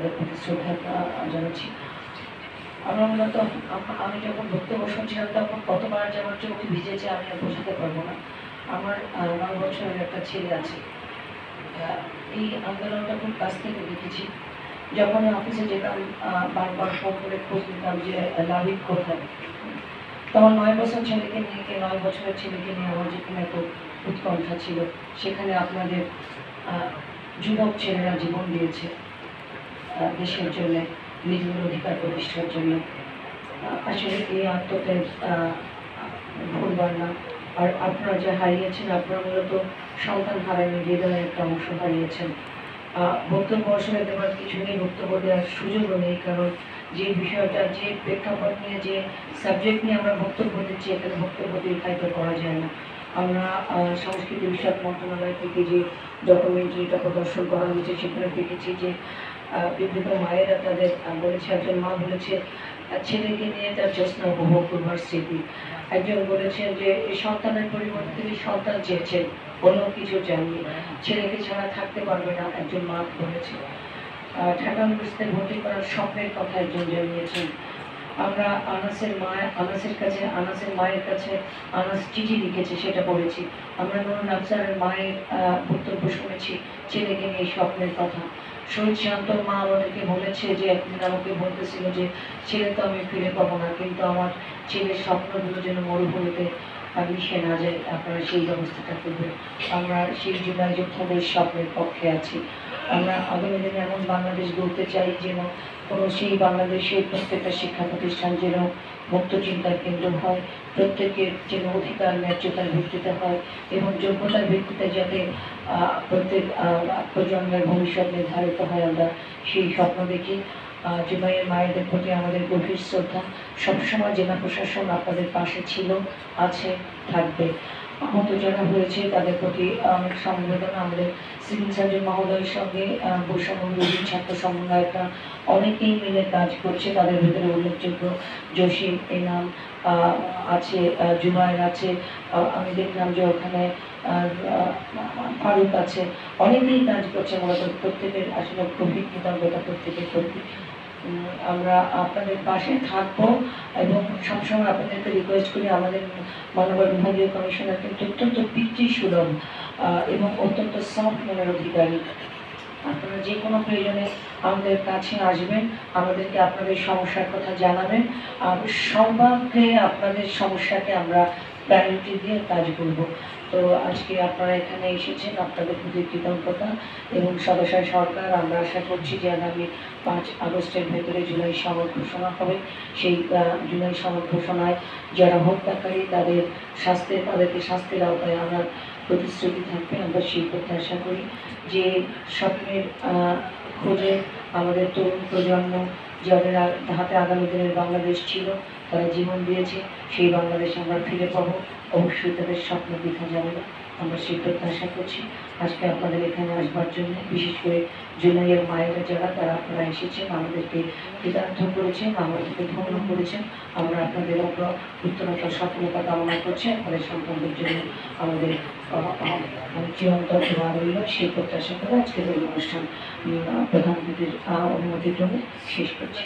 তাদের প্রতি শ্রদ্ধা জানাচ্ছি। আমরা মূলত আমি যখন বক্তব্য শুনছিলাম তখন কতবার যে আমার চোখ ভিজেছে আমি আর বোঝাতে পারবো না। আমার 9 বছরের একটা ছেলে আছে। এই আন্দোলনটা খুব কাছ থেকে দেখেছি। যখন অফিসে যেতাম বারবার ফোন করে খোঁজ নিতাম যে লাভিক কোথায়। তখন 9 বছর ছেলেকে নিয়ে 9 বছরের ছেলেকে নিয়ে আমার যেখানে এত উৎকণ্ঠা ছিল, সেখানে আপনাদের যুবক ছেলেরা জীবন দিয়েছে দেশের জন্য, নিজেদের অধিকার প্রতিষ্ঠার জন্য। আসলে এই আত্মত্যাগ ভুলবার না। আর আপনারা যে হারিয়েছেন, আপনারা মূলত সন্তান হারানো হৃদয়ের একটা অংশ হারিয়েছেন। বক্তব্য আসলে দেওয়ার কিছু নেই, বক্তব্য দেওয়ার সুযোগও নেই, কারণ যে বিষয়টা, যে প্রেক্ষাপট নিয়ে, যে সাবজেক্ট নিয়ে আমরা বক্তব্য দিচ্ছি, এখানে বক্তব্য দীর্ঘায়িত করা যায় না। আমরা সংস্কৃতি বিষয়ক মন্ত্রণালয় থেকে যে ডকুমেন্টারিটা প্রদর্শন করা হয়েছে সেখানে দেখেছি যে বিবৃত মায়েরা তাদের বলেছে, একজন মা বলেছে ছেলেকে নিয়ে তার জ্যোৎস্না উপভোগ করবার স্মৃতি। একজন বলেছেন যে সন্তানের পরিবর্তে তিনি সন্তান চেয়েছেন, অন্য কিছু চাননি, ছেলেকে ছাড়া থাকতে পারবে না একজন মা বলেছে। ঢাকা ইউনিভার্সিটিতে ভর্তি করার স্বপ্নের কথা একজন জানিয়েছেন। আমরা আনাসের মায়ের কাছে আনাস চিঠি লিখেছে, সেটা পড়েছি। আমরা নুরুল আফসারের মায়ের বক্তব্য শুনেছি ছেলেকে নিয়ে স্বপ্নের কথা। শহীদ শান্তর মা আমাদেরকে বলেছে যে একদিন আমাকে বলতেছিল যে ছেলে তো আমি ফিরে পাবো না, কিন্তু আমার ছেলের স্বপ্নগুলো যেন মরুভূমিতে মিশে না যায়, আপনারা সেই ব্যবস্থাটা করবেন। আমরা সেই জুলাই যোদ্ধাদের স্বপ্নের পক্ষে আছি। আমরা আগামী দিনে এমন বাংলাদেশ গড়তে চাই যেন কোনো সেই বাংলাদেশের প্রত্যেকটা শিক্ষা প্রতিষ্ঠান যেন মুক্ত চিন্তার কেন্দ্র হয়, প্রত্যেকের যেন অধিকার ন্যায্যতার ভিত্তিতে হয় এবং যোগ্যতার ভিত্তিতে যাতে প্রত্যেক প্রজন্মের ভবিষ্যৎ নির্ধারিত হয়, আমরা সেই স্বপ্ন দেখি। জুবাইয়ের মায়েদের প্রতি আমাদের গভীর শ্রদ্ধা। সবসময় জেলা প্রশাসন আপনাদের পাশে ছিল, আছে, থাকবে। আহত যারা হয়েছে তাদের প্রতি অনেক সমবেদনা। আমাদের সিভিল সার্জন মহোদয়ের সঙ্গে বৈষম্য বিরোধী ছাত্র সমন্বয়করা অনেকেই মিলে কাজ করছে। তাদের ভিতরে উল্লেখযোগ্য জসিম, এনাম আছে, জুবাইর আছে, আমি দেখলাম যে ওখানে ফারুক আছে, অনেকেই কাজ করছে। মূলত প্রত্যেকের আসলে গভীর কৃতজ্ঞতা প্রত্যেকের প্রতি। আমরা আপনাদের পাশে থাকবো এবং সবসময় আপনাদেরকে রিকোয়েস্ট করি, আমাদের মাননীয় বিভাগীয় কমিশনার কিন্তু অত্যন্ত পিতৃসুলভ এবং অত্যন্ত সফট মনের অধিকারী। আপনারা যে কোনো প্রয়োজনে আমাদের কাছে আসবেন, আমাদেরকে আপনাদের সমস্যার কথা জানাবেন, আর সর্বাগ্রে আপনাদের সমস্যাকে আমরা প্রায়োরিটি দিয়ে কাজ করব। তো আজকে আপনারা এখানে এসেছেন, আপনাদের প্রতি কৃতজ্ঞতা এবং সদস্য সরকার। আমরা আশা করছি যে আগামী 5 আগস্টের ভেতরে জুলাই সনদ ঘোষণা হবে। সেই জুলাই সনদ ঘোষণায় যারা হত্যাকারী তাদেরকে শাস্তির আওতায় আনার প্রতিশ্রুতি থাকবে। আমরা সেই প্রত্যাশা করি যে স্বপ্নের খোঁজে আমাদের তরুণ প্রজন্ম যাদের হাতে আগামী দিনের বাংলাদেশ ছিল, তারা জীবন দিয়েছে, সেই বাংলাদেশ আমরা ফিরে পাবো। অবশ্যই তাদের স্বপ্ন বৃথা যাবে না, আমরা সেই প্রত্যাশা করছি। আজকে আপনাদের এখানে আসবার জন্য, বিশেষ করে জুলাইয়ের মায়েরা যারা, তারা আপনারা এসেছেন, আমাদেরকে কৃতার্থ করেছেন, আমাদেরকে ধন্য করেছেন। আমরা আপনাদের উত্তরোত্তর সফলতা কামনা করছি। আপনাদের সন্তানদের জন্য আমাদের চিরন্তর দোয়া রইল, সেই প্রত্যাশা করে আজকের এই অনুষ্ঠান প্রধান অতিথির অনুমতির জন্য শেষ করছি।